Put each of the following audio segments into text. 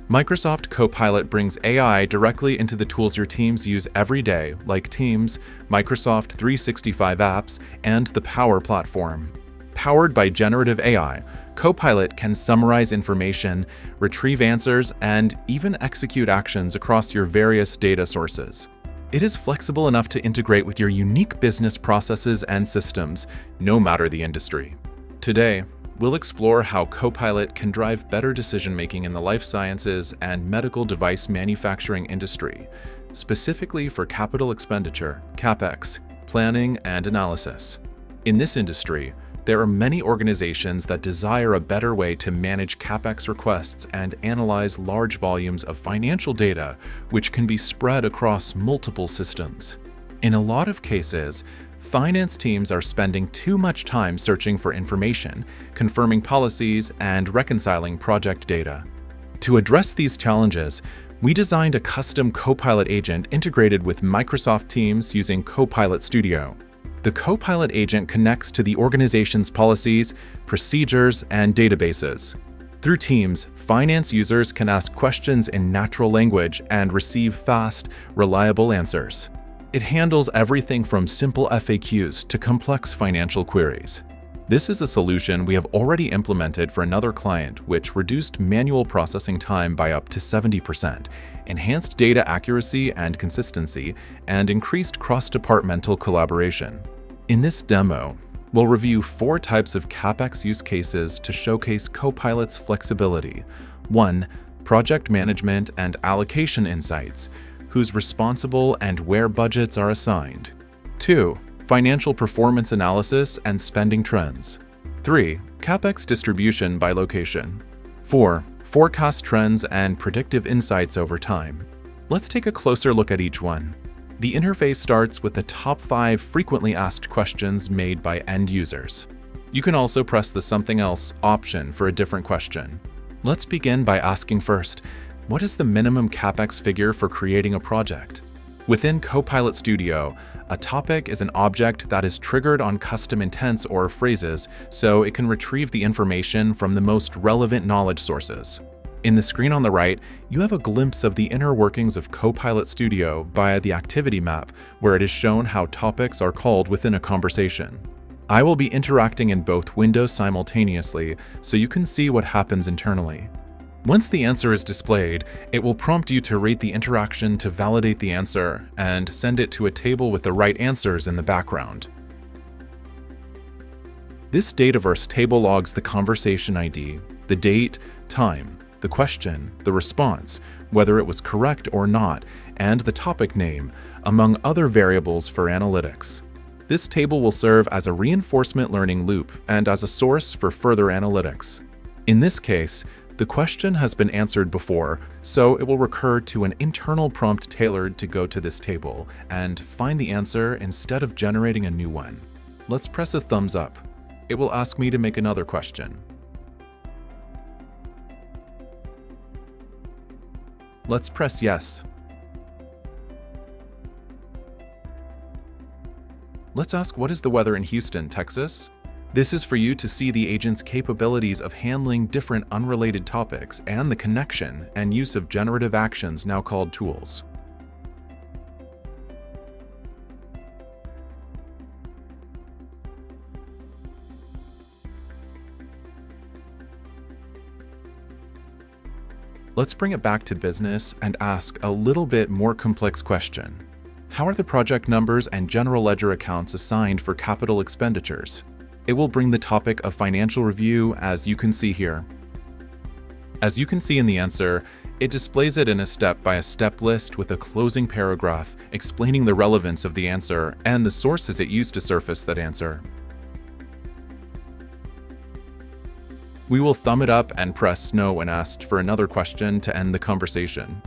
Microsoft Copilot brings AI directly into the tools your teams use every day, like Teams, Microsoft 365 apps, and the Power Platform. Powered by generative AI, Copilot can summarize information, retrieve answers, and even execute actions across your various data sources. It is flexible enough to integrate with your unique business processes and systems, no matter the industry. Today, we'll explore how Copilot can drive better decision-making in the life sciences and medical device manufacturing industry, specifically for capital expenditure, CapEx, planning, and analysis. In this industry, there are many organizations that desire a better way to manage CapEx requests and analyze large volumes of financial data, which can be spread across multiple systems. In a lot of cases, finance teams are spending too much time searching for information, confirming policies, and reconciling project data. To address these challenges, we designed a custom Copilot agent integrated with Microsoft Teams using Copilot Studio. The Copilot agent connects to the organization's policies, procedures, and databases. Through Teams, finance users can ask questions in natural language and receive fast, reliable answers. It handles everything from simple FAQs to complex financial queries. This is a solution we have already implemented for another client, which reduced manual processing time by up to 70%, enhanced data accuracy and consistency, and increased cross-departmental collaboration. In this demo, we'll review 4 types of CapEx use cases to showcase Copilot's flexibility. 1. Project management and allocation insights, who's responsible and where budgets are assigned. 2. Financial performance analysis and spending trends. 3. CapEx distribution by location. 4. Forecast trends and predictive insights over time. Let's take a closer look at each one. The interface starts with the top 5 frequently asked questions made by end users. You can also press the Something Else option for a different question. Let's begin by asking first, what is the minimum CapEx figure for creating a project? Within Copilot Studio, a topic is an object that is triggered on custom intents or phrases, so it can retrieve the information from the most relevant knowledge sources. In the screen on the right, you have a glimpse of the inner workings of Copilot Studio via the activity map, where it is shown how topics are called within a conversation. I will be interacting in both windows simultaneously, so you can see what happens internally. Once the answer is displayed, it will prompt you to rate the interaction to validate the answer and send it to a table with the right answers in the background. This Dataverse table logs the conversation ID, the date, time, the question, the response, whether it was correct or not, and the topic name, among other variables for analytics. This table will serve as a reinforcement learning loop and as a source for further analytics. In this case, the question has been answered before, so it will recur to an internal prompt tailored to go to this table and find the answer instead of generating a new one. Let's press a thumbs up. It will ask me to make another question. Let's press yes. Let's ask, what is the weather in Houston, Texas? This is for you to see the agent's capabilities of handling different unrelated topics and the connection and use of generative actions now called tools. Let's bring it back to business and ask a little bit more complex question. How are the project numbers and general ledger accounts assigned for capital expenditures? It will bring the topic of financial review, as you can see here. As you can see in the answer, it displays it in a step-by-step list with a closing paragraph explaining the relevance of the answer and the sources it used to surface that answer. We will thumb it up and press no when asked for another question to end the conversation.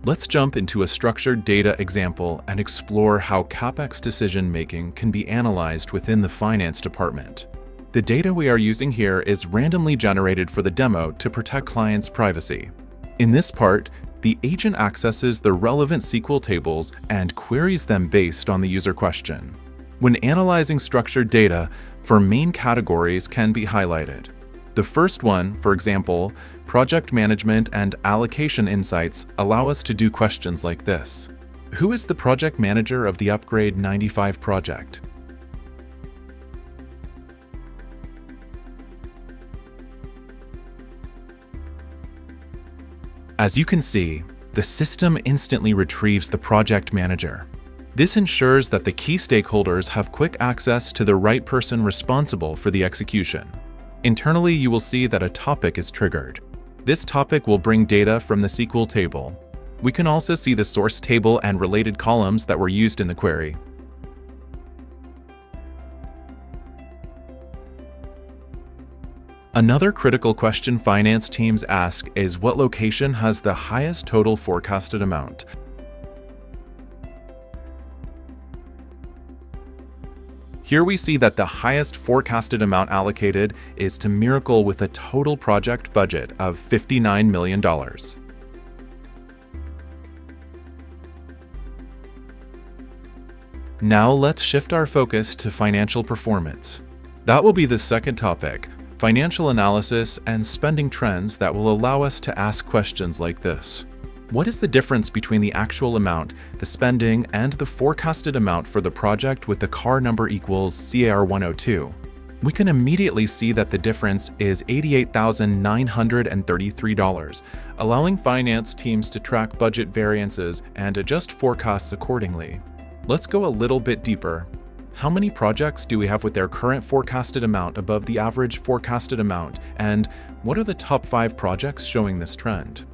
Let's jump into a structured data example and explore how CapEx decision-making can be analyzed within the finance department. The data we are using here is randomly generated for the demo to protect clients' privacy. In this part, The agent accesses the relevant SQL tables and queries them based on the user question. When analyzing structured data, four main categories can be highlighted. The first one, for example, project management and allocation insights, allow us to do questions like this. Who is the project manager of the Upgrade 95 project? As you can see, the system instantly retrieves the project manager. This ensures that the key stakeholders have quick access to the right person responsible for the execution. Internally, you will see that a topic is triggered. This topic will bring data from the SQL table. We can also see the source table and related columns that were used in the query. Another critical question finance teams ask is what location has the highest total forecasted amount. Here we see that the highest forecasted amount allocated is to Miracle with a total project budget of $59 million. Now let's shift our focus to financial performance. That will be the second topic, financial analysis and spending trends that will allow us to ask questions like this. What is the difference between the actual amount, the spending, and the forecasted amount for the project with the CAR number equals CAR 102? We can immediately see that the difference is $88,933, allowing finance teams to track budget variances and adjust forecasts accordingly. Let's go a little bit deeper. How many projects do we have with their current forecasted amount above the average forecasted amount, and what are the top 5 projects showing this trend?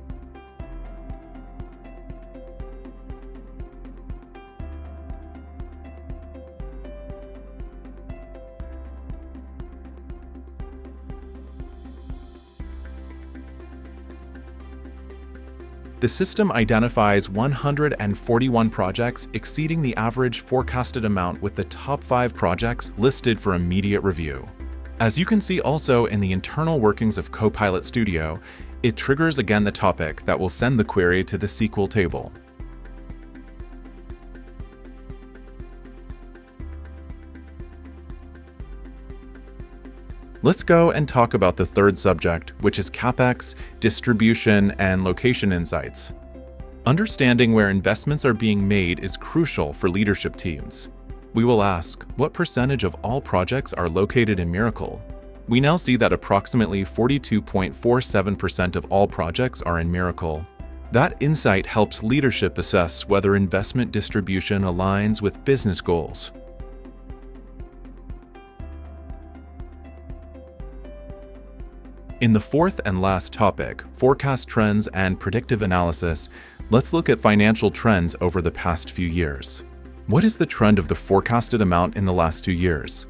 The system identifies 141 projects exceeding the average forecasted amount with the top 5 projects listed for immediate review. As you can see also in the internal workings of Copilot Studio, it triggers again the topic that will send the query to the SQL table. Let's go and talk about the third subject, which is CapEx, distribution, and location insights. Understanding where investments are being made is crucial for leadership teams. We will ask, what percentage of all projects are located in Miracle? We now see that approximately 42.47% of all projects are in Miracle. That insight helps leadership assess whether investment distribution aligns with business goals. In the fourth and last topic, forecast trends and predictive analysis, let's look at financial trends over the past few years. What is the trend of the forecasted amount in the last 2 years?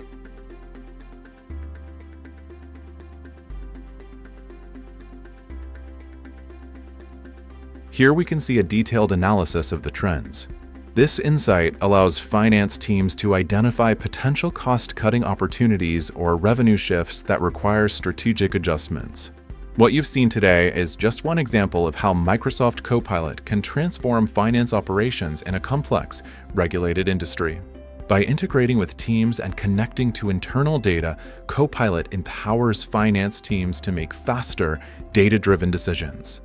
Here we can see a detailed analysis of the trends. This insight allows finance teams to identify potential cost-cutting opportunities or revenue shifts that require strategic adjustments. What you've seen today is just one example of how Microsoft Copilot can transform finance operations in a complex, regulated industry. By integrating with teams and connecting to internal data, Copilot empowers finance teams to make faster, data-driven decisions.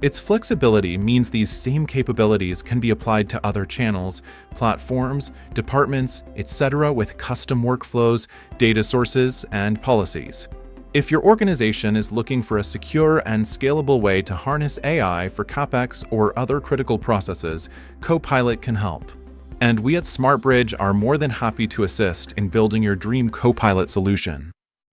Its flexibility means these same capabilities can be applied to other channels, platforms, departments, etc. with custom workflows, data sources, and policies. If your organization is looking for a secure and scalable way to harness AI for CapEx or other critical processes, Copilot can help. And we at SmartBridge are more than happy to assist in building your dream Copilot solution.